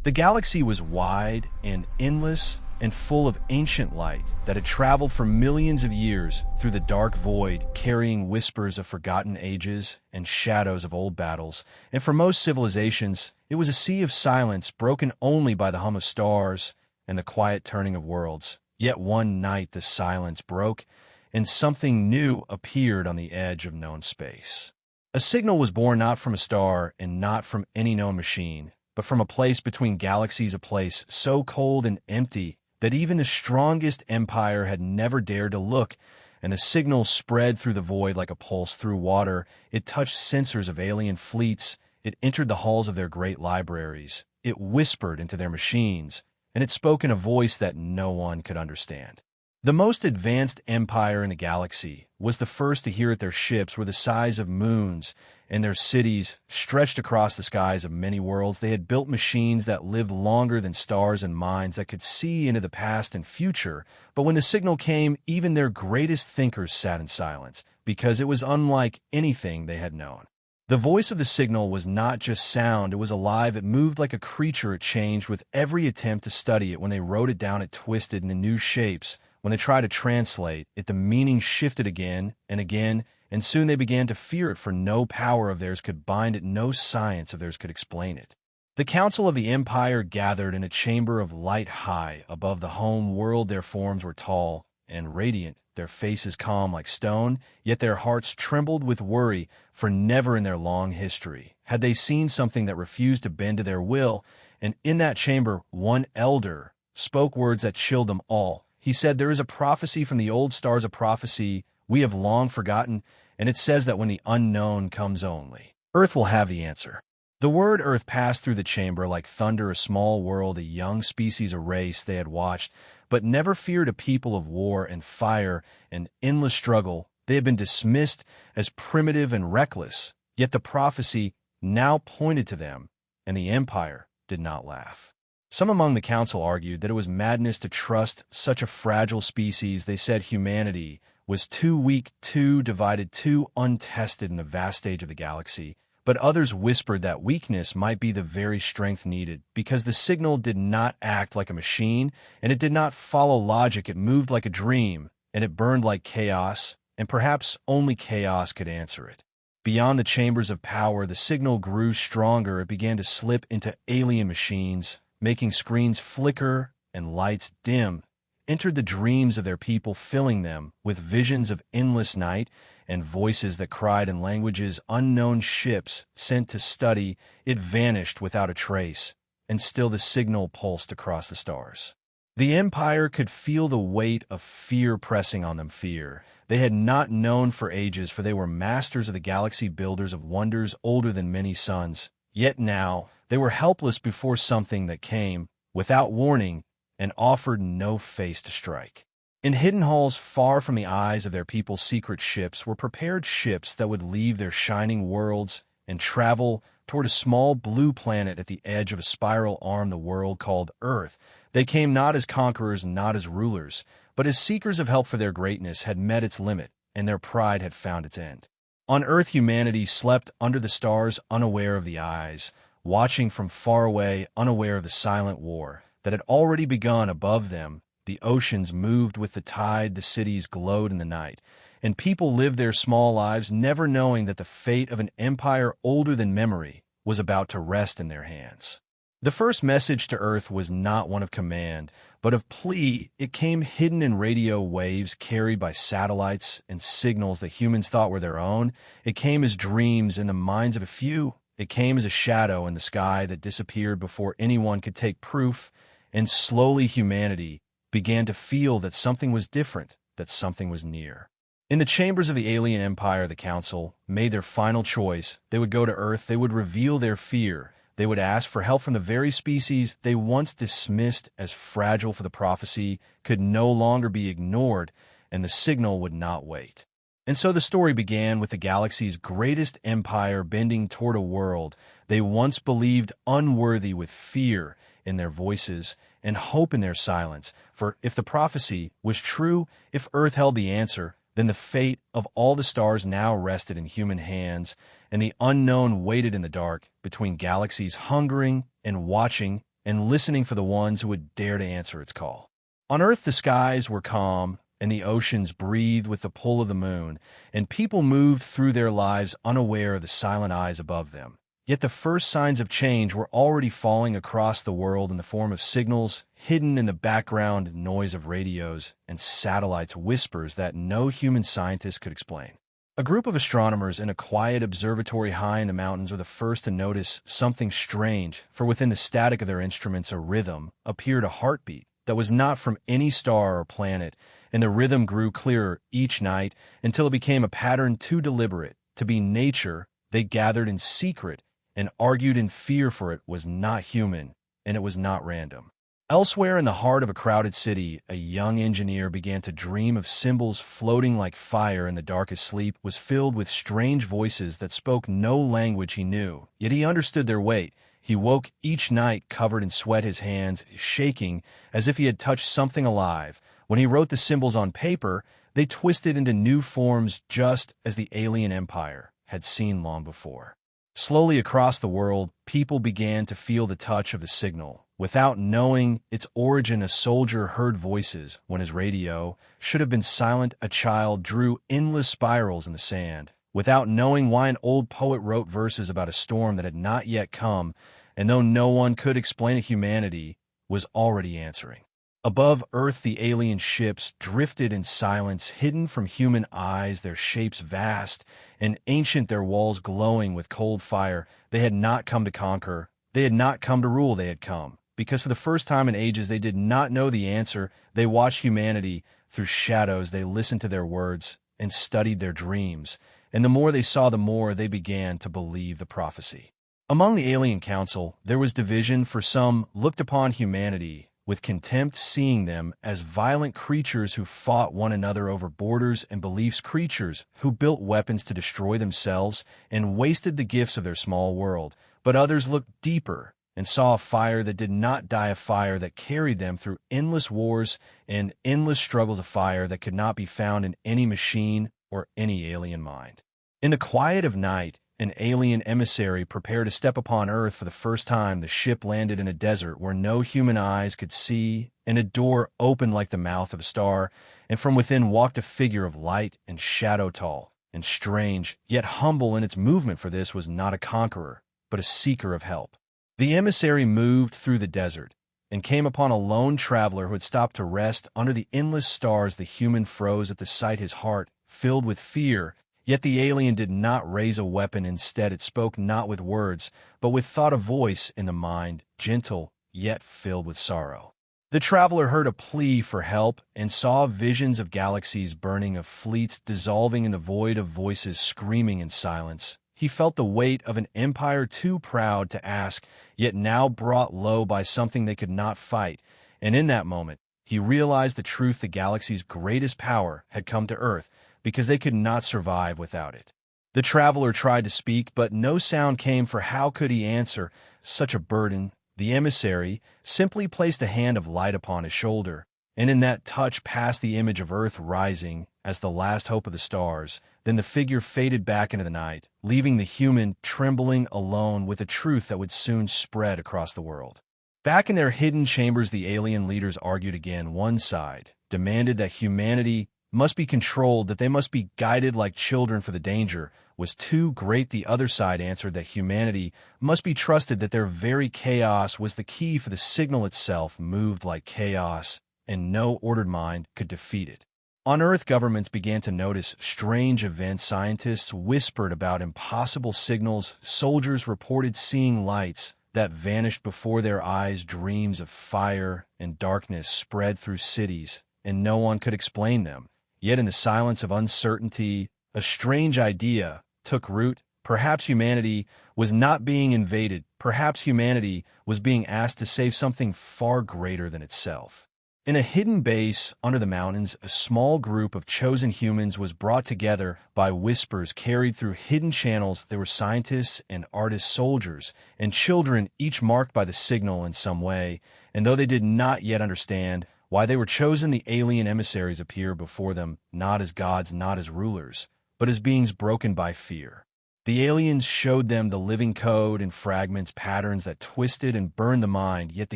The galaxy was wide and endless and full of ancient light that had traveled for millions of years through the dark void, carrying whispers of forgotten ages and shadows of old battles. And for most civilizations, it was a sea of silence broken only by the hum of stars and the quiet turning of worlds. Yet one night the silence broke, and something new appeared on the edge of known space. A signal was born not from a star and not from any known machine, but from a place between galaxies, a place so cold and empty that even the strongest empire had never dared to look, and the signal spread through the void like a pulse through water. It touched sensors of alien fleets, it entered the halls of their great libraries, it whispered into their machines, and it spoke in a voice that no one could understand. The most advanced empire in the galaxy was the first to hear it. Their ships were the size of moons, and their cities stretched across the skies of many worlds. They had built machines that lived longer than stars and minds that could see into the past and future. But when the signal came, even their greatest thinkers sat in silence, because it was unlike anything they had known. The voice of the signal was not just sound, it was alive, it moved like a creature, it changed with every attempt to study it. When they wrote it down, it twisted into new shapes. When they tried to translate it, the meaning shifted again, and soon they began to fear it, for no power of theirs could bind it, no science of theirs could explain it. The council of the empire gathered in a chamber of light high above the home world. Their forms were tall and radiant, their faces calm like stone, yet their hearts trembled with worry, for never in their long history had they seen something that refused to bend to their will. And in that chamber, one elder spoke words that chilled them all. He said, "There is a prophecy from the old stars, a prophecy we have long forgotten, and it says that when the unknown comes only, Earth will have the answer." The word Earth passed through the chamber like thunder. A small world, a young species, a race they had watched, but never feared, a people of war and fire and endless struggle. They had been dismissed as primitive and reckless, yet the prophecy now pointed to them, and the empire did not laugh. Some among the council argued that it was madness to trust such a fragile species. They said humanity was too weak, too divided, too untested in the vast stage of the galaxy. But others whispered that weakness might be the very strength needed, because the signal did not act like a machine, and it did not follow logic. It moved like a dream, and it burned like chaos, and perhaps only chaos could answer it. Beyond the chambers of power, the signal grew stronger. It began to slip into alien machines, making screens flicker and lights dim, entered the dreams of their people, filling them with visions of endless night and voices that cried in languages unknown. Ships sent to study, it vanished without a trace, and still the signal pulsed across the stars. The empire could feel the weight of fear pressing on them, fear they had not known for ages, for they were masters of the galaxy, builders of wonders older than many suns. Yet now they were helpless before something that came without warning and offered no face to strike. In hidden halls far from the eyes of their people, secret ships were prepared, ships that would leave their shining worlds and travel toward a small blue planet at the edge of a spiral arm, the world called Earth. They came not as conquerors, not as rulers, but as seekers of help, for their greatness had met its limit, and their pride had found its end. On Earth, humanity slept under the stars, unaware of the eyes, watching from far away, unaware of the silent war that had already begun above them. The oceans moved with the tide, the cities glowed in the night, and people lived their small lives, never knowing that the fate of an empire older than memory was about to rest in their hands. The first message to Earth was not one of command, but of plea. It came hidden in radio waves carried by satellites and signals that humans thought were their own. It came as dreams in the minds of a few. It came as a shadow in the sky that disappeared before anyone could take proof, and slowly humanity began to feel that something was different, that something was near. In the chambers of the alien empire, the council made their final choice. They would go to Earth, they would reveal their fear, they would ask for help from the very species they once dismissed as fragile, for the prophecy could no longer be ignored, and the signal would not wait. And so the story began with the galaxy's greatest empire bending toward a world they once believed unworthy, with fear in their voices and hope in their silence. For if the prophecy was true, if Earth held the answer, then the fate of all the stars now rested in human hands, and the unknown waited in the dark between galaxies, hungering and watching and listening for the ones who would dare to answer its call. On Earth, the skies were calm, and the oceans breathed with the pull of the moon, and people moved through their lives unaware of the silent eyes above them. Yet the first signs of change were already falling across the world in the form of signals hidden in the background noise of radios and satellites, whispers that no human scientist could explain. A group of astronomers in a quiet observatory high in the mountains were the first to notice something strange, for within the static of their instruments a rhythm appeared, a heartbeat that was not from any star or planet, and the rhythm grew clearer each night until it became a pattern too deliberate to be nature. They gathered in secret and argued in fear, for it was not human, and it was not random. Elsewhere in the heart of a crowded city, a young engineer began to dream of symbols floating like fire in the darkest sleep, was filled with strange voices that spoke no language he knew, yet he understood their weight. He woke each night covered in sweat, his hands shaking as if he had touched something alive. When he wrote the symbols on paper, they twisted into new forms, just as the alien empire had seen long before. Slowly across the world, people began to feel the touch of the signal. Without knowing its origin, a soldier heard voices when his radio should have been silent. A child drew endless spirals in the sand. Without knowing why, an old poet wrote verses about a storm that had not yet come, and though no one could explain it, humanity was already answering. Above Earth, the alien ships drifted in silence, hidden from human eyes, their shapes vast and ancient, their walls glowing with cold fire. They had not come to conquer. They had not come to rule. They had come because for the first time in ages they did not know the answer. They watched humanity through shadows. They listened to their words and studied their dreams. And the more they saw, the more they began to believe the prophecy. Among the alien council, there was division, for some looked upon humanity with contempt, seeing them as violent creatures who fought one another over borders and beliefs, creatures who built weapons to destroy themselves and wasted the gifts of their small world. But others looked deeper and saw a fire that did not die, a fire that carried them through endless wars and endless struggles, a fire that could not be found in any machine or any alien mind. In the quiet of night, an alien emissary prepared to step upon Earth for the first time. The ship landed in a desert where no human eyes could see, and a door opened like the mouth of a star, and from within walked a figure of light and shadow, tall and strange, yet humble in its movement, for this was not a conqueror, but a seeker of help. The emissary moved through the desert and came upon a lone traveler who had stopped to rest under the endless stars. The human froze at the sight, his heart filled with fear. Yet the alien did not raise a weapon. Instead, it spoke not with words, but with thought, a voice in the mind, gentle yet filled with sorrow. The traveler heard a plea for help and saw visions of galaxies burning, of fleets dissolving in the void, of voices screaming in silence. He felt the weight of an empire too proud to ask, yet now brought low by something they could not fight. And in that moment, he realized the truth: the galaxy's greatest power had come to Earth, because they could not survive without it. The traveler tried to speak, but no sound came, for how could he answer such a burden? The emissary simply placed a hand of light upon his shoulder, and in that touch passed the image of Earth rising as the last hope of the stars. Then the figure faded back into the night, leaving the human trembling alone with a truth that would soon spread across the world. Back in their hidden chambers, the alien leaders argued again. One side demanded that humanity must be controlled, that they must be guided like children, for the danger was too great. The other side answered that humanity must be trusted, that their very chaos was the key, for the signal itself moved like chaos, and no ordered mind could defeat it. On Earth, governments began to notice strange events. Scientists whispered about impossible signals. Soldiers reported seeing lights that vanished before their eyes. Dreams of fire and darkness spread through cities, and no one could explain them. Yet in the silence of uncertainty, a strange idea took root. Perhaps humanity was not being invaded. Perhaps humanity was being asked to save something far greater than itself. In a hidden base under the mountains, a small group of chosen humans was brought together by whispers carried through hidden channels. There were scientists and artists, soldiers and children, each marked by the signal in some way. And though they did not yet understand why they were chosen, the alien emissaries appear before them, not as gods, not as rulers, but as beings broken by fear. The aliens showed them the living code and fragments, patterns that twisted and burned the mind, yet the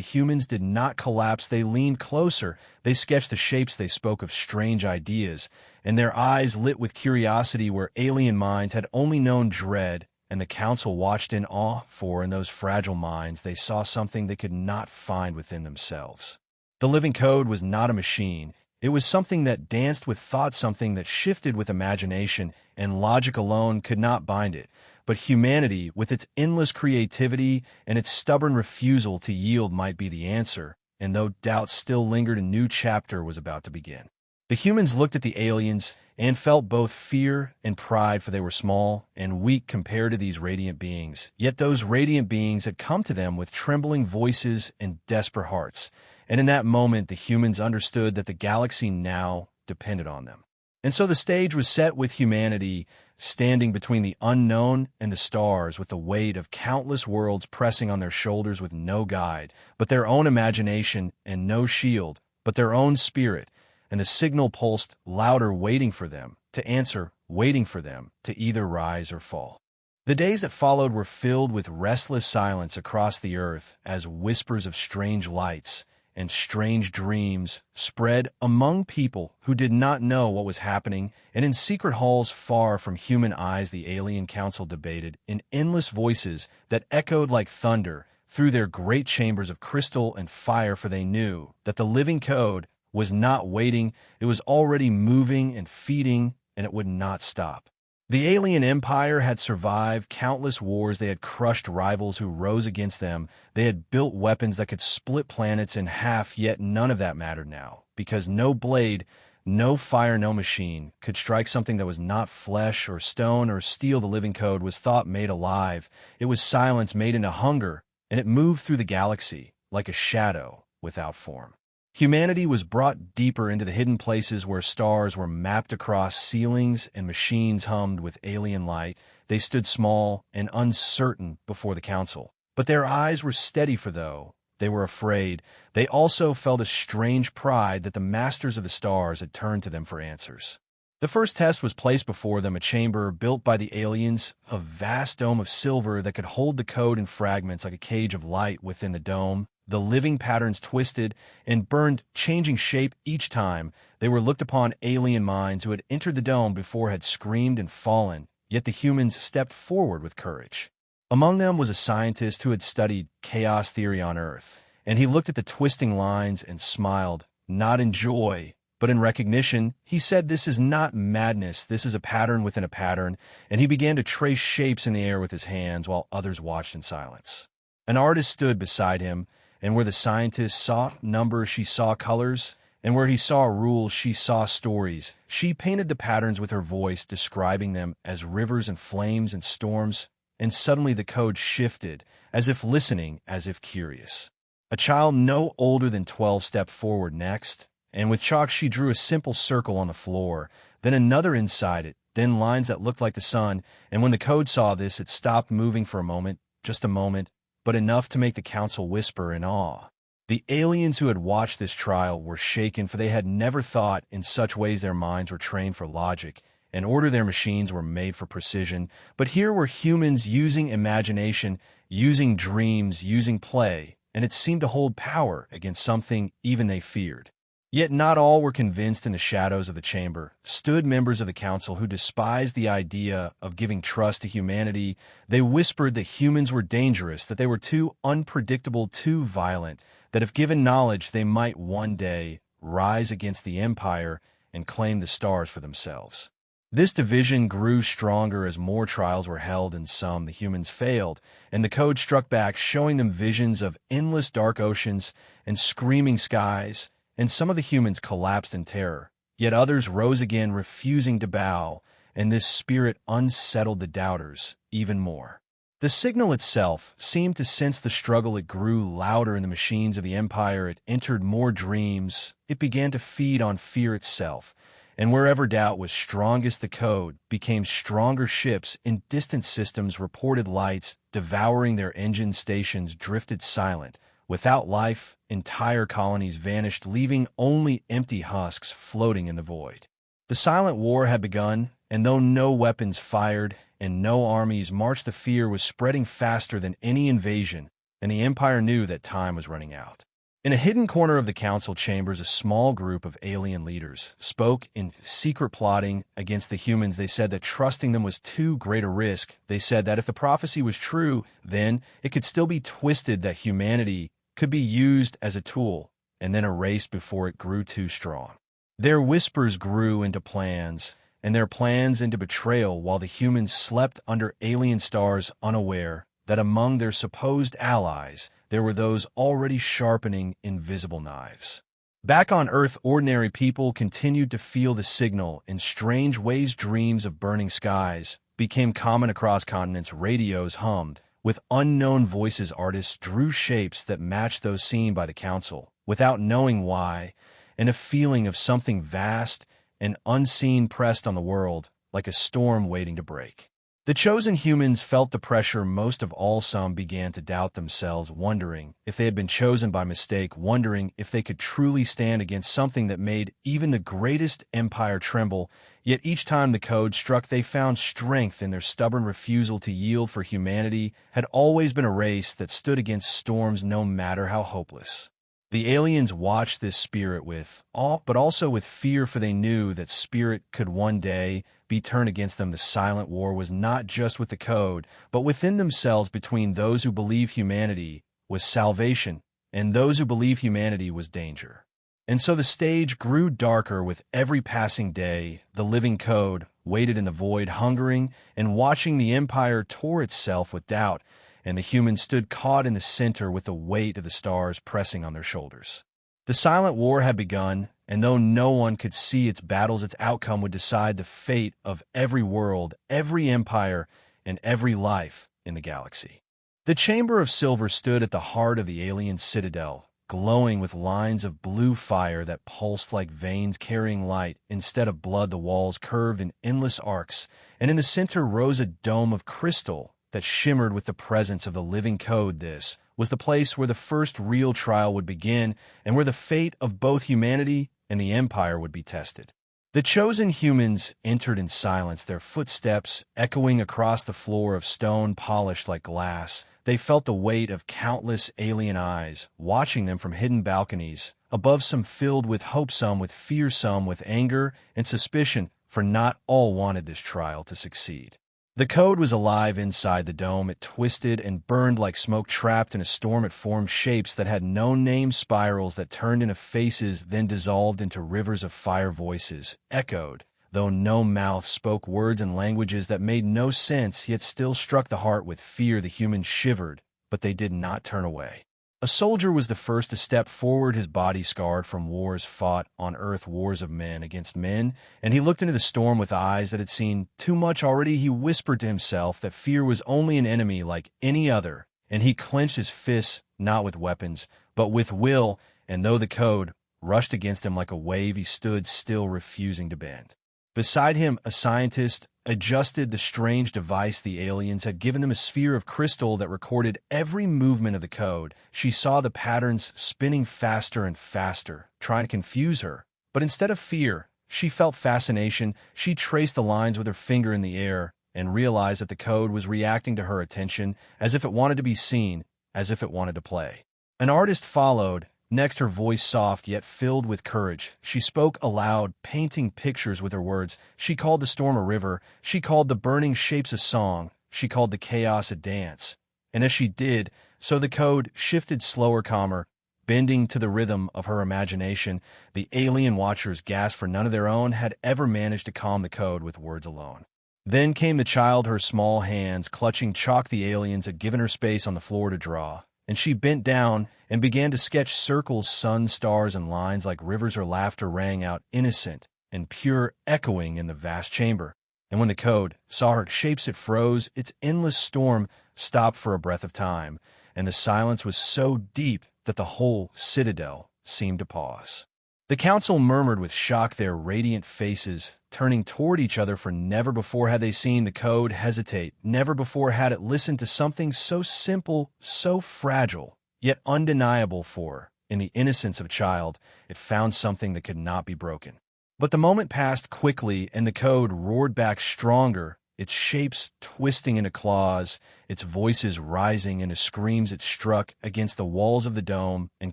humans did not collapse. They leaned closer. They sketched the shapes. They spoke of strange ideas, and their eyes lit with curiosity where alien minds had only known dread, and the council watched in awe, for in those fragile minds they saw something they could not find within themselves. The living code was not a machine. It was something that danced with thought, something that shifted with imagination, and logic alone could not bind it. But humanity, with its endless creativity and its stubborn refusal to yield, might be the answer, and though doubt still lingered, a new chapter was about to begin. The humans looked at the aliens and felt both fear and pride, for they were small and weak compared to these radiant beings. Yet those radiant beings had come to them with trembling voices and desperate hearts. And in that moment, the humans understood that the galaxy now depended on them. And so the stage was set with humanity standing between the unknown and the stars, with the weight of countless worlds pressing on their shoulders, with no guide but their own imagination, and no shield but their own spirit. And the signal pulsed louder, waiting for them to answer, waiting for them to either rise or fall. The days that followed were filled with restless silence across the earth, as whispers of strange lights and strange dreams spread among people who did not know what was happening, and in secret halls far from human eyes the alien council debated in endless voices that echoed like thunder through their great chambers of crystal and fire, for they knew that the living code was not waiting. It was already moving and feeding, and it would not stop. The alien empire had survived countless wars. They had crushed rivals who rose against them. They had built weapons that could split planets in half, yet none of that mattered now, because no blade, no fire, no machine could strike something that was not flesh or stone or steel. The living code was thought made alive. It was silence made into hunger, and it moved through the galaxy like a shadow without form. Humanity was brought deeper into the hidden places where stars were mapped across ceilings and machines hummed with alien light. They stood small and uncertain before the council, but their eyes were steady, for though they were afraid, they also felt a strange pride that the masters of the stars had turned to them for answers. The first test was placed before them, a chamber built by the aliens, a vast dome of silver that could hold the code in fragments like a cage of light within the dome. The living patterns twisted and burned, changing shape each time. They were looked upon alien minds who had entered the dome before had screamed and fallen, yet the humans stepped forward with courage. Among them was a scientist who had studied chaos theory on Earth, and he looked at the twisting lines and smiled, not in joy, but in recognition. He said, "This is not madness, this is a pattern within a pattern," and he began to trace shapes in the air with his hands while others watched in silence. An artist stood beside him, and where the scientist saw numbers, she saw colors, and where he saw rules, she saw stories. She painted the patterns with her voice, describing them as rivers and flames and storms, and suddenly the code shifted, as if listening, as if curious. A child no older than 12 stepped forward next, and with chalk she drew a simple circle on the floor, then another inside it, then lines that looked like the sun, and when the code saw this, it stopped moving for a moment, just a moment, but enough to make the council whisper in awe. The aliens who had watched this trial were shaken, for they had never thought in such ways. Their minds were trained for logic, and order. Their machines were made for precision. But here were humans using imagination, using dreams, using play, and it seemed to hold power against something even they feared. Yet not all were convinced. In the shadows of the chamber stood members of the council who despised the idea of giving trust to humanity. They whispered that humans were dangerous, that they were too unpredictable, too violent, that if given knowledge they might one day rise against the empire and claim the stars for themselves. This division grew stronger as more trials were held. In some, the humans failed, and the code struck back, showing them visions of endless dark oceans and screaming skies. And some of the humans collapsed in terror, yet others rose again, refusing to bow, and this spirit unsettled the doubters even more. The signal itself seemed to sense the struggle. It grew louder in the machines of the empire. It entered more dreams. It began to feed on fear itself, and wherever doubt was strongest, the code became stronger. Ships in distant systems reported lights devouring their engine stations, drifted silent. Without life, entire colonies vanished, leaving only empty husks floating in the void. The silent war had begun, and though no weapons fired, and no armies marched. The fear was spreading faster than any invasion, and the Empire knew that time was running out. In a hidden corner of the council chambers, a small group of alien leaders spoke in secret, plotting against the humans. They said that trusting them was too great a risk. They said that if the prophecy was true, then it could still be twisted, that humanity could be used as a tool and then erased before it grew too strong. Their whispers grew into plans, and their plans into betrayal, while the humans slept under alien stars, unaware that among their supposed allies there were those already sharpening invisible knives. Back on Earth, ordinary people continued to feel the signal in strange ways. Dreams of burning skies became common across continents. Radios hummed with unknown voices. Artists drew shapes that matched those seen by the council without knowing why, and a feeling of something vast and unseen pressed on the world like a storm waiting to break. The chosen humans felt the pressure most of all. Some began to doubt themselves, wondering if they had been chosen by mistake, wondering if they could truly stand against something that made even the greatest empire tremble. Yet each time the code struck, they found strength in their stubborn refusal to yield, for humanity had always been a race that stood against storms, no matter how hopeless. The aliens watched this spirit with awe, but also with fear, for they knew that spirit could one day be turned against them. The silent war was not just with the code, but within themselves, between those who believe humanity was salvation and those who believe humanity was danger. And so the stage grew darker with every passing day. The living code waited in the void, hungering and watching. The empire tore itself with doubt, and the humans stood caught in the center with the weight of the stars pressing on their shoulders. The silent war had begun, and though no one could see its battles, its outcome would decide the fate of every world, every empire, and every life in the galaxy. The Chamber of Silver stood at the heart of the alien citadel, glowing with lines of blue fire that pulsed like veins carrying light instead of blood. The walls curved in endless arcs, and in the center rose a dome of crystal that shimmered with the presence of the living code. This was the place where the first real trial would begin, and where the fate of both humanity and the Empire would be tested. The chosen humans entered in silence, their footsteps echoing across the floor of stone polished like glass. They felt the weight of countless alien eyes watching them from hidden balconies above, some filled with hope, some with fear, some with anger and suspicion, for not all wanted this trial to succeed. The code was alive inside the dome. It twisted and burned like smoke trapped in a storm. It formed shapes that had no name, spirals that turned into faces, then dissolved into rivers of fire. Voices echoed, though no mouth spoke, words and languages that made no sense, yet still struck the heart with fear. The humans shivered, but they did not turn away. A soldier was the first to step forward, his body scarred from wars fought on Earth, wars of men against men, and he looked into the storm with eyes that had seen too much already. He whispered to himself that fear was only an enemy like any other, and he clenched his fists, not with weapons, but with will, and though the code rushed against him like a wave, he stood still, refusing to bend. Beside him, a scientist adjusted the strange device. The aliens had given them a sphere of crystal that recorded every movement of the code. She saw the patterns spinning faster and faster, trying to confuse her. But instead of fear, she felt fascination. She traced the lines with her finger in the air and realized that the code was reacting to her attention, as if it wanted to be seen, as if it wanted to play. An artist followed. Next, her voice soft yet filled with courage. She spoke aloud, painting pictures with her words. She called the storm a river. She called the burning shapes a song. She called the chaos a dance. And as she did, so the code shifted slower, calmer, bending to the rhythm of her imagination. The alien watchers gasped, for none of their own had ever managed to calm the code with words alone. Then came the child, her small hands clutching chalk. The aliens had given her space on the floor to draw, and she bent down and began to sketch circles, sun, stars, and lines like rivers. Her laughter rang out innocent and pure, echoing in the vast chamber. And when the code saw her shapes, it froze. Its endless storm stopped for a breath of time, and the silence was so deep that the whole citadel seemed to pause. The council murmured with shock, their radiant faces turning toward each other, for never before had they seen the code hesitate. Never before had it listened to something so simple, so fragile, yet undeniable, for, in the innocence of a child, it found something that could not be broken. But the moment passed quickly, and the code roared back stronger its shapes twisting into claws, its voices rising into screams. It struck against the walls of the dome, and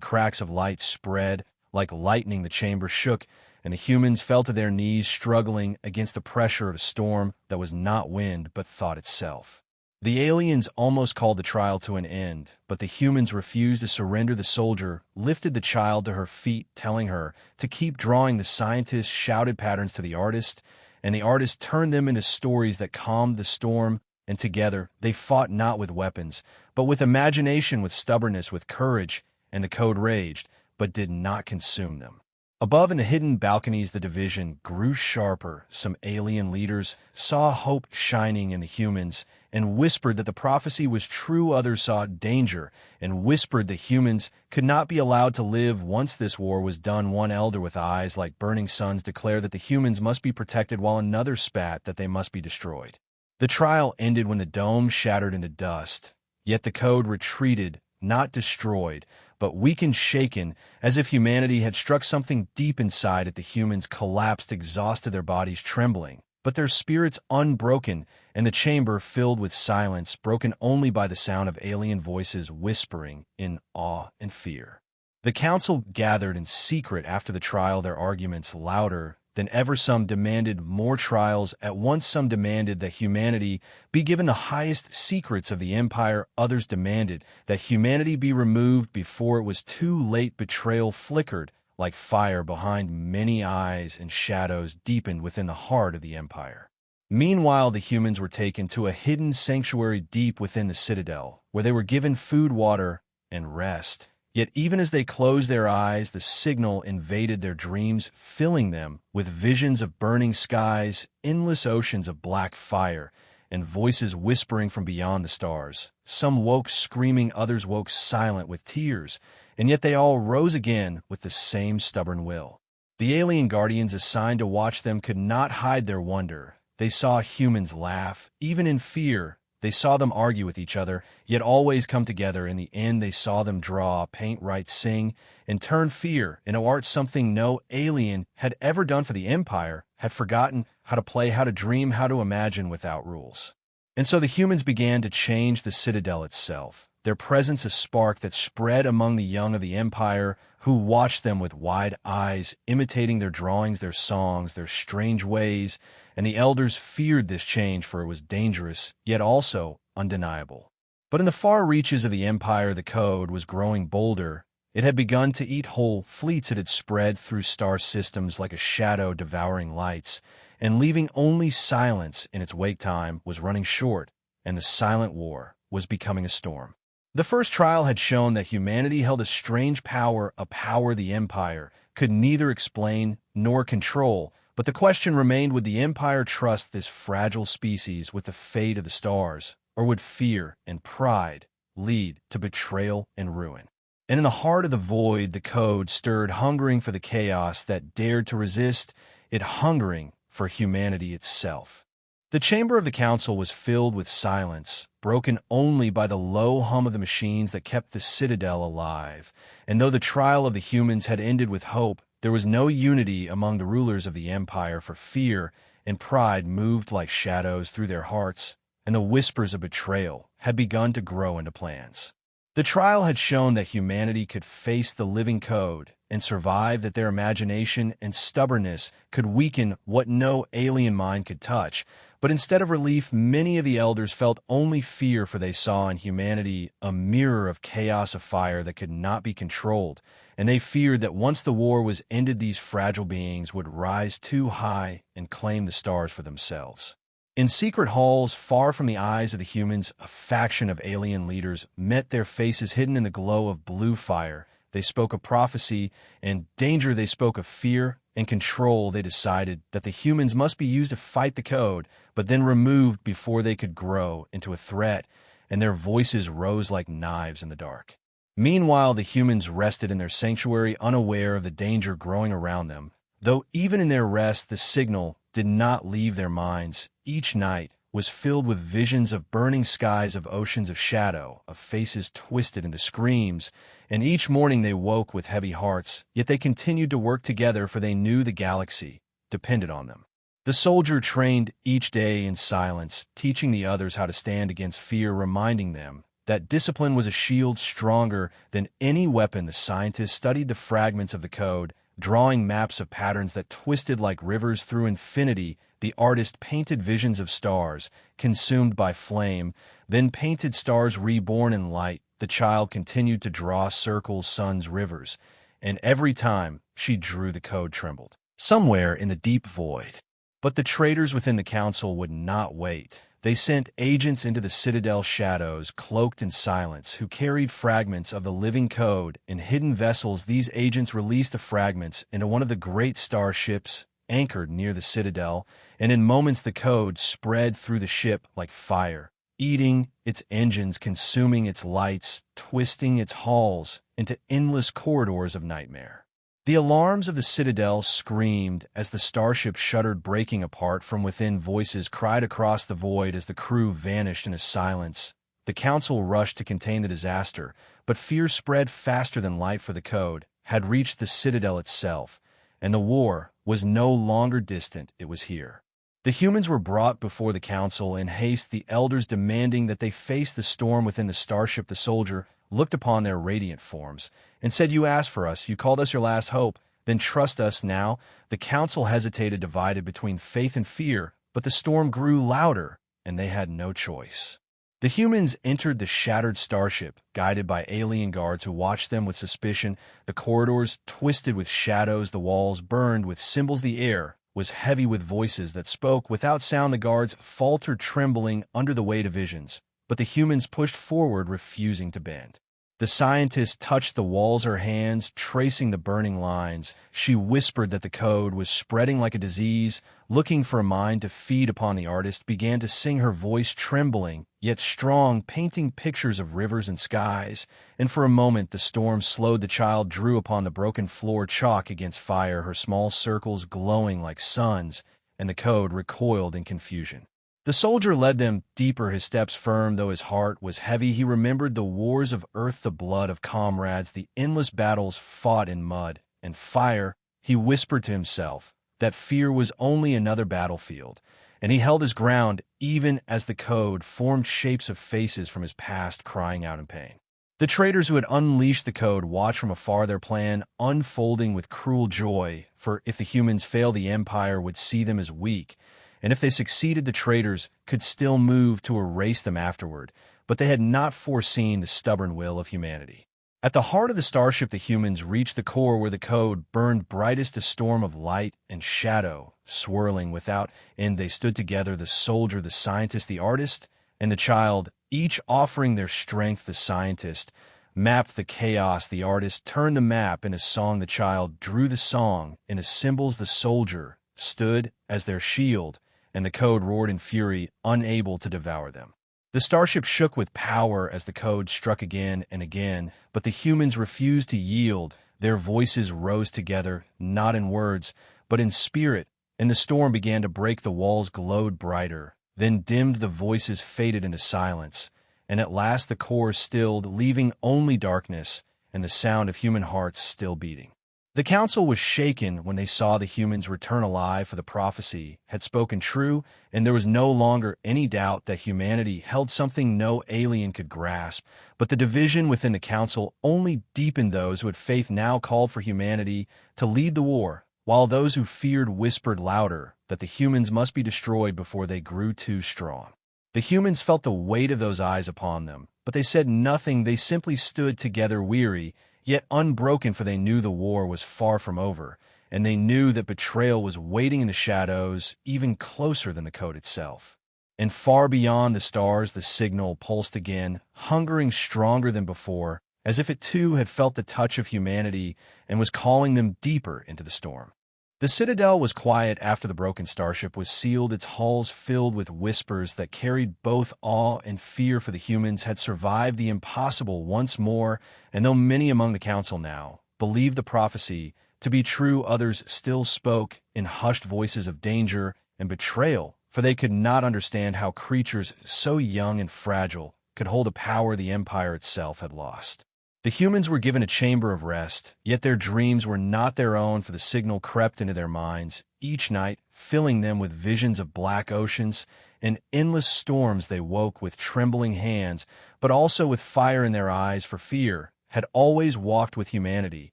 cracks of light spread. Like lightning, the chamber shook, and the humans fell to their knees, struggling against the pressure of a storm that was not wind, but thought itself. The aliens almost called the trial to an end, but the humans refused to surrender. The soldier lifted the child to her feet, telling her to keep drawing. The scientists shouted patterns to the artist, and the artist turned them into stories that calmed the storm, and together they fought not with weapons, but with imagination, with stubbornness, with courage, and the code raged, but did not consume them. Above in the hidden balconies, the division grew sharper. Some alien leaders saw hope shining in the humans and whispered that the prophecy was true. Others saw danger and whispered that humans could not be allowed to live once this war was done. One elder with eyes like burning suns declared that the humans must be protected, while another spat that they must be destroyed. The trial ended when the dome shattered into dust, yet the code retreated, not destroyed, but weakened, shaken, as if humanity had struck something deep inside it. The humans collapsed, exhausted, their bodies trembling, but their spirits unbroken, and the chamber filled with silence, broken only by the sound of alien voices whispering in awe and fear. The council gathered in secret after the trial, their arguments louder than ever. Some demanded more trials at once. Some demanded that humanity be given the highest secrets of the empire. Others demanded that humanity be removed before it was too late. Betrayal flickered like fire behind many eyes, and shadows deepened within the heart of the empire. Meanwhile, the humans were taken to a hidden sanctuary deep within the citadel, where they were given food, water, and rest. Yet even as they closed their eyes, the signal invaded their dreams, filling them with visions of burning skies, endless oceans of black fire, and voices whispering from beyond the stars. Some woke screaming, others woke silent with tears, and yet they all rose again with the same stubborn will. The alien guardians assigned to watch them could not hide their wonder. They saw humans laugh, even in fear. They saw them argue with each other, yet always come together. In the end, they saw them draw, paint, write, sing, and turn fear into art, something no alien had ever done for the Empire, had forgotten how to play, how to dream, how to imagine without rules. And so the humans began to change the Citadel itself, their presence a spark that spread among the young of the Empire, who watched them with wide eyes, imitating their drawings, their songs, their strange ways. And the elders feared this change, for it was dangerous, yet also undeniable. But in the far reaches of the Empire, the code was growing bolder. It had begun to eat whole fleets. It had spread through star systems like a shadow devouring lights, and leaving only silence in its wake. Time was running short, and the silent war was becoming a storm. The first trial had shown that humanity held a strange power, a power the Empire could neither explain nor control. But the question remained, would the Empire trust this fragile species with the fate of the stars, or would fear and pride lead to betrayal and ruin? And in the heart of the void, the code stirred, hungering for the chaos that dared to resist it, hungering for humanity itself. The chamber of the council was filled with silence, broken only by the low hum of the machines that kept the Citadel alive. And though the trial of the humans had ended with hope, there was no unity among the rulers of the Empire, for fear and pride moved like shadows through their hearts, and the whispers of betrayal had begun to grow into plans. The trial had shown that humanity could face the living code and survive, that their imagination and stubbornness could weaken what no alien mind could touch. But instead of relief, many of the elders felt only fear, for they saw in humanity a mirror of chaos, of fire that could not be controlled. And they feared that once the war was ended, these fragile beings would rise too high and claim the stars for themselves. In secret halls, far from the eyes of the humans, a faction of alien leaders met, their faces hidden in the glow of blue fire. They spoke of prophecy and danger. They spoke of fear and control. They decided that the humans must be used to fight the code, but then removed before they could grow into a threat, and their voices rose like knives in the dark. Meanwhile, the humans rested in their sanctuary, unaware of the danger growing around them. Though even in their rest, the signal did not leave their minds. Each night was filled with visions of burning skies, of oceans of shadow, of faces twisted into screams, and each morning they woke with heavy hearts, yet they continued to work together, for they knew the galaxy depended on them. The soldier trained each day in silence, teaching the others how to stand against fear, reminding them that discipline was a shield stronger than any weapon. The scientist studied the fragments of the code, drawing maps of patterns that twisted like rivers through infinity. The artist painted visions of stars, consumed by flame, then painted stars reborn in light. The child continued to draw circles, suns, rivers, and every time she drew, the code trembled, somewhere in the deep void. But the traitors within the council would not wait. They sent agents into the citadel shadows, cloaked in silence, who carried fragments of the living code in hidden vessels. These agents released the fragments into one of the great starships anchored near the citadel, and in moments the code spread through the ship like fire, eating its engines, consuming its lights, twisting its halls into endless corridors of nightmare. The alarms of the citadel screamed as the starship shuddered, breaking apart from within. Voices cried across the void as the crew vanished in a silence. The council rushed to contain the disaster, but fear spread faster than light, for the code had reached the citadel itself, and the war was no longer distant, it was here. The humans were brought before the council in haste, the elders demanding that they face the storm within the starship. The soldier looked upon their radiant forms and said, "You asked for us, you called us your last hope, then trust us now." The council hesitated, divided between faith and fear, but the storm grew louder, and they had no choice. The humans entered the shattered starship, guided by alien guards who watched them with suspicion. The corridors twisted with shadows, the walls burned with symbols, the air was heavy with voices that spoke without sound. The guards faltered, trembling under the weight of visions, but the humans pushed forward, refusing to bend. The scientist touched the walls, her hands tracing the burning lines. She whispered that the code was spreading like a disease, looking for a mind to feed upon. The artist began to sing, her voice trembling, yet strong, painting pictures of rivers and skies. And for a moment the storm slowed. The child drew upon the broken floor, chalk against fire, her small circles glowing like suns, and the code recoiled in confusion. The soldier led them deeper, his steps firm, though his heart was heavy. He remembered the wars of Earth, the blood of comrades, the endless battles fought in mud and fire. He whispered to himself that fear was only another battlefield, and he held his ground even as the code formed shapes of faces from his past, crying out in pain. The traitors who had unleashed the code watched from afar, their plan unfolding with cruel joy, for if the humans failed, the Empire would see them as weak, and if they succeeded, the traitors could still move to erase them afterward. But they had not foreseen the stubborn will of humanity. At the heart of the starship, the humans reached the core where the code burned brightest, a storm of light and shadow swirling without end. They stood together, the soldier, the scientist, the artist, and the child, each offering their strength. The scientist mapped the chaos, the artist turned the map into song, the child drew the song into symbols. The soldier stood as their shield, and the code roared in fury, unable to devour them. The starship shook with power as the code struck again and again, but the humans refused to yield. Their voices rose together, not in words, but in spirit, and the storm began to break. The walls glowed brighter, then dimmed, the voices faded into silence, and at last the core stilled, leaving only darkness and the sound of human hearts still beating. The council was shaken when they saw the humans return alive, for the prophecy had spoken true, and there was no longer any doubt that humanity held something no alien could grasp. But the division within the council only deepened. Those who had faith now called for humanity to lead the war, while those who feared whispered louder that the humans must be destroyed before they grew too strong. The humans felt the weight of those eyes upon them, but they said nothing. They simply stood together, weary, yet unbroken, for they knew the war was far from over, and they knew that betrayal was waiting in the shadows, even closer than the code itself. And far beyond the stars, the signal pulsed again, hungering stronger than before, as if it too had felt the touch of humanity and was calling them deeper into the storm. The citadel was quiet after the broken starship was sealed, its halls filled with whispers that carried both awe and fear, for the humans had survived the impossible once more, and though many among the council now believed the prophecy to be true, others still spoke in hushed voices of danger and betrayal, for they could not understand how creatures so young and fragile could hold a power the Empire itself had lost. The humans were given a chamber of rest, yet their dreams were not their own, for the signal crept into their minds each night, filling them with visions of black oceans and endless storms. They woke with trembling hands, but also with fire in their eyes, for fear had always walked with humanity,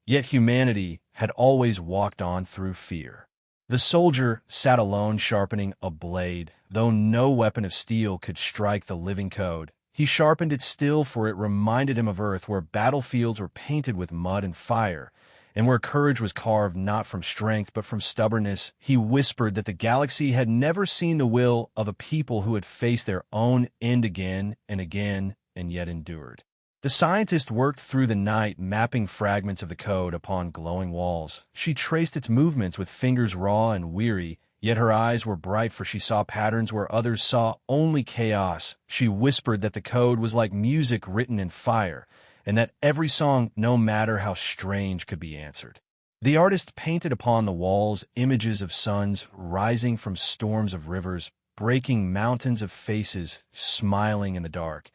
yet humanity had always walked on through fear. The soldier sat alone, sharpening a blade, though no weapon of steel could strike the living code. He sharpened it still, for it reminded him of Earth, where battlefields were painted with mud and fire, and where courage was carved not from strength but from stubbornness. He whispered that the galaxy had never seen the will of a people who had faced their own end again and again, and yet endured. The scientist worked through the night, mapping fragments of the code upon glowing walls. She traced its movements with fingers raw and weary, yet her eyes were bright, for she saw patterns where others saw only chaos. She whispered that the code was like music written in fire, and that every song, no matter how strange, could be answered. The artist painted upon the walls images of suns rising from storms of rivers, breaking mountains of faces, smiling in the dark.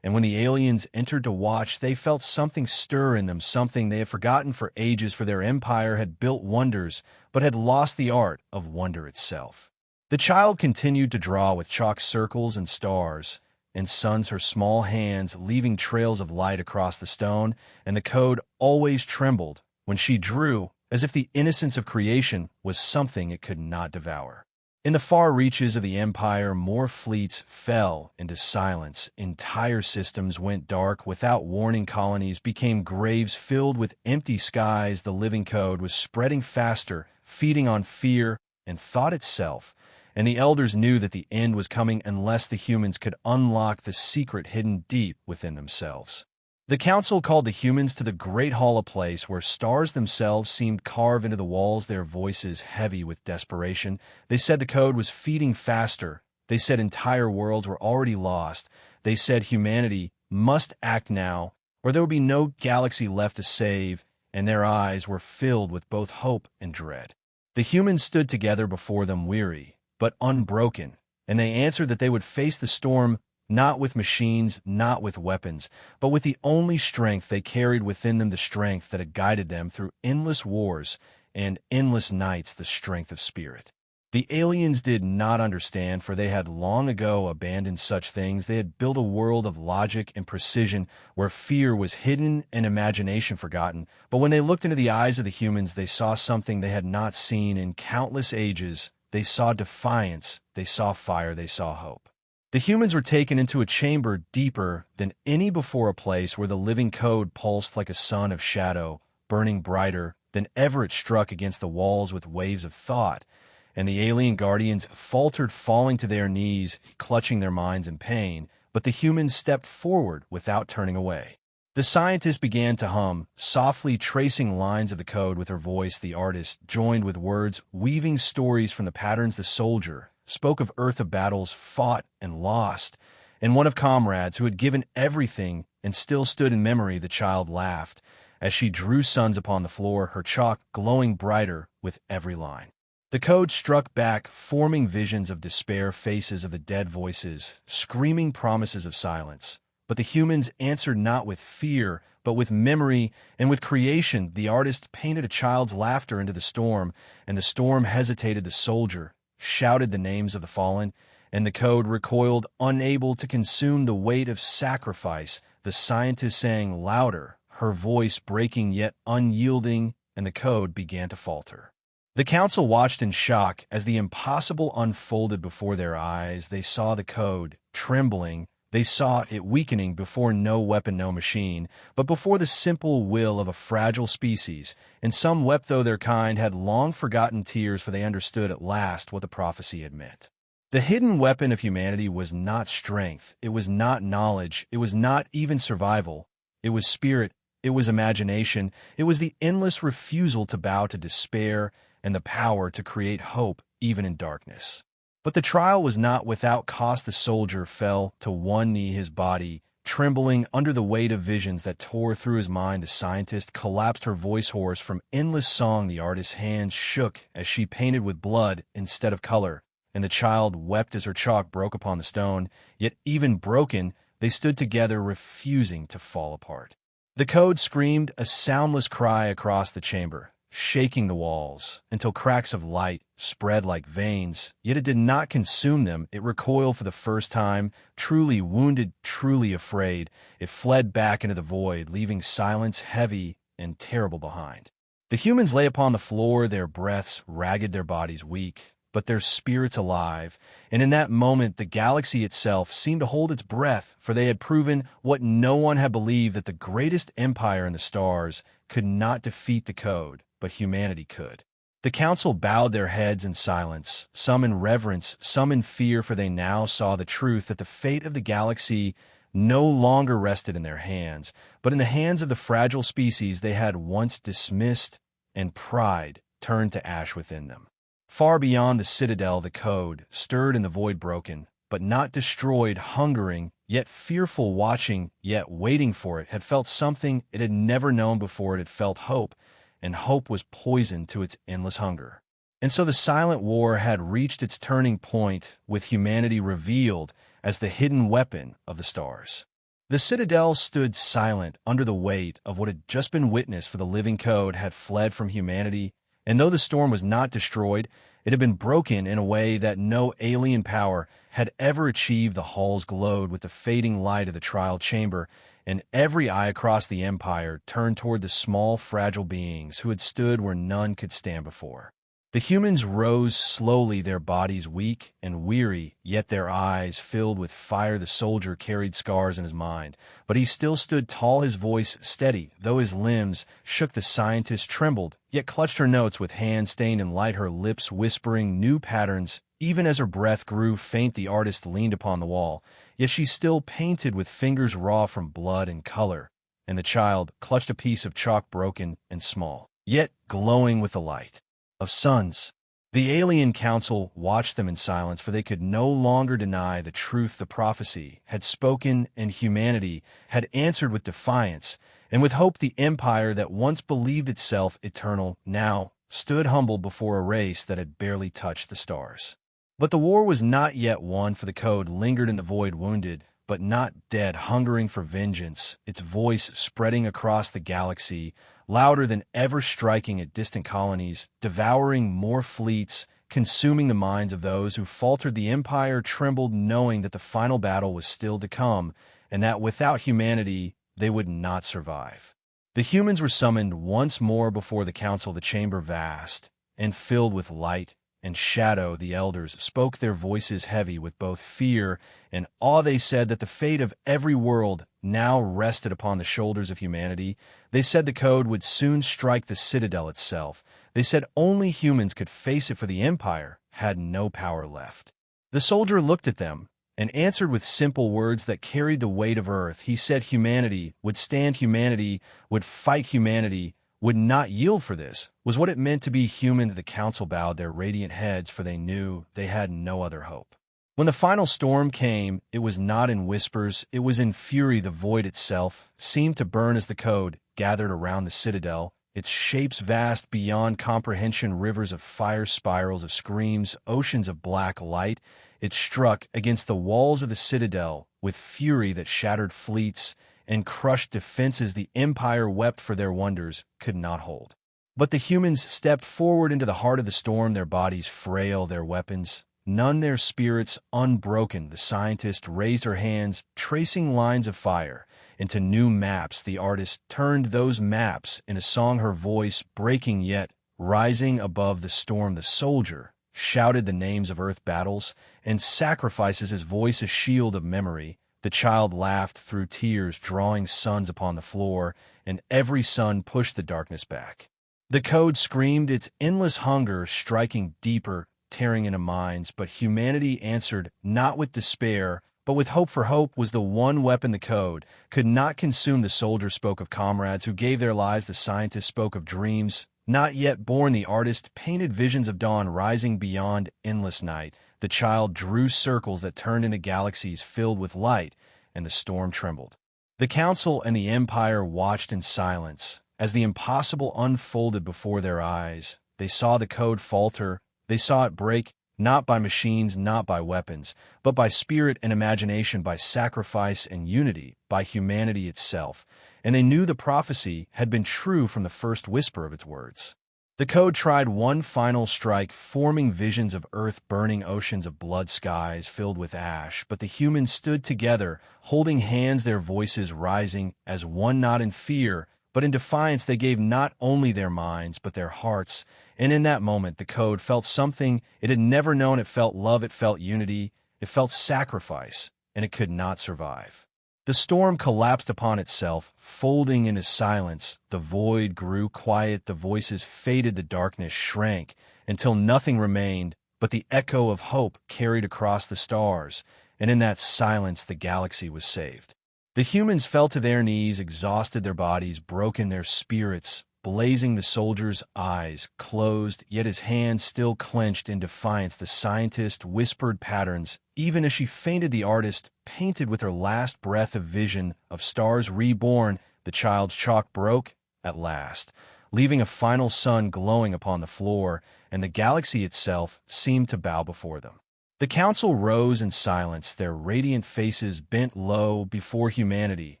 And when the aliens entered to watch, they felt something stir in them, something they had forgotten for ages, for their empire had built wonders, but had lost the art of wonder itself. The child continued to draw with chalk circles and stars and suns, her small hands leaving trails of light across the stone, and the code always trembled when she drew, as if the innocence of creation was something it could not devour. In the far reaches of the empire, more fleets fell into silence. Entire systems went dark without warning. Colonies became graves filled with empty skies. The living code was spreading faster, feeding on fear and thought itself, and the elders knew that the end was coming unless the humans could unlock the secret hidden deep within themselves. The council called the humans to the great hall, a place where stars themselves seemed carved into the walls, their voices heavy with desperation. They said the code was feeding faster. They said entire worlds were already lost. They said humanity must act now, or there would be no galaxy left to save, and their eyes were filled with both hope and dread. The humans stood together before them, weary but unbroken, and they answered that they would face the storm not with machines, not with weapons, but with the only strength they carried within them, the strength that had guided them through endless wars and endless nights, the strength of spirit. The aliens did not understand, for they had long ago abandoned such things. They had built a world of logic and precision where fear was hidden and imagination forgotten. But when they looked into the eyes of the humans, they saw something they had not seen in countless ages. They saw defiance, they saw fire, they saw hope. The humans were taken into a chamber deeper than any before, a place where the living code pulsed like a sun of shadow, burning brighter than ever. It struck against the walls with waves of thought, and the alien guardians faltered, falling to their knees, clutching their minds in pain. But the humans stepped forward without turning away. The scientist began to hum, softly tracing lines of the code with her voice. The artist joined with words, weaving stories from the patterns. The soldier spoke of Earth, of battles fought and lost, and one of comrades who had given everything and still stood in memory. The child laughed as she drew suns upon the floor, her chalk glowing brighter with every line. The code struck back, forming visions of despair, faces of the dead, voices screaming promises of silence. But the humans answered not with fear, but with memory and with creation. The artist painted a child's laughter into the storm, and the storm hesitated. The soldier shouted the names of the fallen, and the code recoiled, unable to consume the weight of sacrifice. The scientist sang louder, her voice breaking yet unyielding, and the code began to falter. The council watched in shock as the impossible unfolded before their eyes. They saw the code trembling. They saw it weakening before no weapon, no machine, but before the simple will of a fragile species. And some wept, though their kind had long forgotten tears, for they understood at last what the prophecy had meant. The hidden weapon of humanity was not strength, it was not knowledge, it was not even survival. It was spirit, it was imagination, it was the endless refusal to bow to despair and the power to create hope even in darkness. But the trial was not without cost. The soldier fell to one knee, his body trembling under the weight of visions that tore through his mind. The scientist collapsed, her voice hoarse from endless song. The artist's hands shook as she painted with blood instead of color, and the child wept as her chalk broke upon the stone. Yet even broken, they stood together, refusing to fall apart. The code screamed a soundless cry across the chamber, shaking the walls, until cracks of light spread like veins, yet it did not consume them. It recoiled for the first time, truly wounded, truly afraid. It fled back into the void, leaving silence heavy and terrible behind. The humans lay upon the floor, their breaths ragged, their bodies weak, but their spirits alive, and in that moment the galaxy itself seemed to hold its breath, for they had proven what no one had believed, that the greatest empire in the stars could not defeat the code, but humanity could. The council bowed their heads in silence, some in reverence, some in fear, for they now saw the truth, that the fate of the galaxy no longer rested in their hands, but in the hands of the fragile species they had once dismissed, and pride turned to ash within them. Far beyond the citadel, the code stirred in the void, broken, but not destroyed, hungering, yet fearful, watching, yet waiting for it, had felt something it had never known before. It had felt hope, and hope was poison to its endless hunger. And so the silent war had reached its turning point, with humanity revealed as the hidden weapon of the stars. The citadel stood silent under the weight of what had just been witnessed, for the living code had fled from humanity, and though the storm was not destroyed, it had been broken in a way that no alien power had ever achieved. The halls glowed with the fading light of the trial chamber, and every eye across the empire turned toward the small, fragile beings who had stood where none could stand before. The humans rose slowly, their bodies weak and weary, yet their eyes filled with fire. The soldier carried scars in his mind, but he still stood tall, his voice steady. Though his limbs shook, the scientist trembled, yet clutched her notes with hand stained and light, her lips whispering new patterns. Even as her breath grew faint, the artist leaned upon the wall, yet she still painted with fingers raw from blood and color, and the child clutched a piece of chalk, broken and small, yet glowing with the light of suns. The alien council watched them in silence, for they could no longer deny the truth. The prophecy had spoken, and humanity had answered with defiance, and with hope. The empire that once believed itself eternal now stood humble before a race that had barely touched the stars. But the war was not yet won, for the code lingered in the void, wounded but not dead, hungering for vengeance, its voice spreading across the galaxy, louder than ever, striking at distant colonies, devouring more fleets, consuming the minds of those who faltered. The empire trembled, knowing that the final battle was still to come, and that without humanity they would not survive. The humans were summoned once more before the council, the chamber vast and filled with light and shadow. The elders spoke, their voices heavy with both fear and awe. They said that the fate of every world now rested upon the shoulders of humanity. They said the code would soon strike the citadel itself. They said only humans could face it, for the empire had no power left. The soldier looked at them and answered with simple words that carried the weight of earth. He said humanity would stand, humanity would fight, humanity would not yield. For this was what it meant to be human. The council bowed their radiant heads, for they knew they had no other hope. When the final storm came, it was not in whispers, it was in fury. The void itself seemed to burn as the code gathered around the citadel, its shapes vast beyond comprehension, rivers of fire, spirals of screams, oceans of black light. It struck against the walls of the citadel with fury that shattered fleets and crushed defenses. The empire wept, for their wonders could not hold. But the humans stepped forward into the heart of the storm, their bodies frail, their weapons none, their spirits unbroken. The scientist raised her hands, tracing lines of fire into new maps. The artist turned those maps in a song, her voice breaking yet rising above the storm. The soldier shouted the names of Earth battles and sacrifices, his voice a shield of memory. The child laughed through tears, drawing suns upon the floor, and every sun pushed the darkness back. The code screamed, its endless hunger striking deeper, tearing into minds, but humanity answered not with despair, but with hope. For hope was the one weapon the code could not consume. The soldier spoke of comrades who gave their lives. The scientist spoke of dreams not yet born. The artist painted visions of dawn rising beyond endless night. The child drew circles that turned into galaxies filled with light, and the storm trembled. The council and the empire watched in silence as the impossible unfolded before their eyes. They saw the code falter. They saw it break, not by machines, not by weapons, but by spirit and imagination, by sacrifice and unity, by humanity itself. and they knew the prophecy had been true from the first whisper of its words. The code tried one final strike, forming visions of Earth burning, oceans of blood, skies filled with ash, but the humans stood together, holding hands, their voices rising as one, not in fear, but in defiance. They gave not only their minds, but their hearts, and in that moment the code felt something it had never known. It felt love, it felt unity, it felt sacrifice, and it could not survive. The storm collapsed upon itself, folding into silence. The void grew quiet, the voices faded, the darkness shrank, until nothing remained but the echo of hope carried across the stars, and in that silence the galaxy was saved. The humans fell to their knees, exhausted, their bodies broken, their spirits blazing. The soldier's eyes closed, yet his hands still clenched in defiance. The scientist whispered patterns. Even as she fainted, the artist painted with her last breath a vision of stars reborn. The child's chalk broke at last, leaving a final sun glowing upon the floor, and the galaxy itself seemed to bow before them. The council rose in silence, their radiant faces bent low before humanity.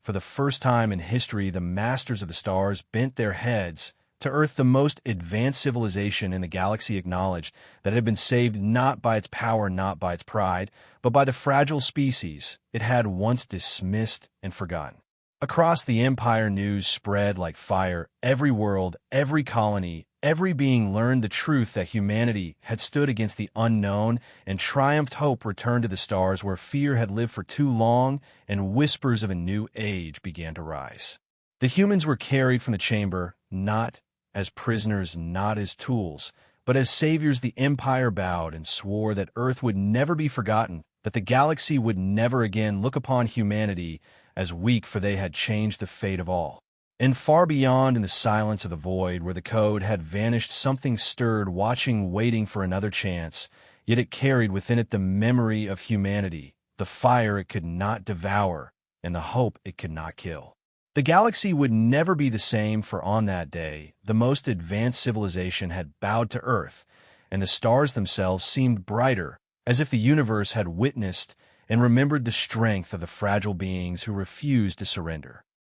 For the first time in history, the masters of the stars bent their heads to Earth. The most advanced civilization in the galaxy acknowledged that it had been saved not by its power, not by its pride, but by the fragile species it had once dismissed and forgotten. Across the empire, news spread like fire. Every world, every colony, every being learned the truth that humanity had stood against the unknown, and triumphed. Hope returned to the stars where fear had lived for too long, and whispers of a new age began to rise. The humans were carried from the chamber, not as prisoners, not as tools, but as saviors. The empire bowed and swore that Earth would never be forgotten, that the galaxy would never again look upon humanity as weak, for they had changed the fate of all. And far beyond, in the silence of the void where the code had vanished, something stirred, watching, waiting for another chance. Yet it carried within it the memory of humanity, the fire it could not devour, and the hope it could not kill. The galaxy would never be the same, for on that day, the most advanced civilization had bowed to Earth, and the stars themselves seemed brighter, as if the universe had witnessed and remembered the strength of the fragile beings who refused to surrender.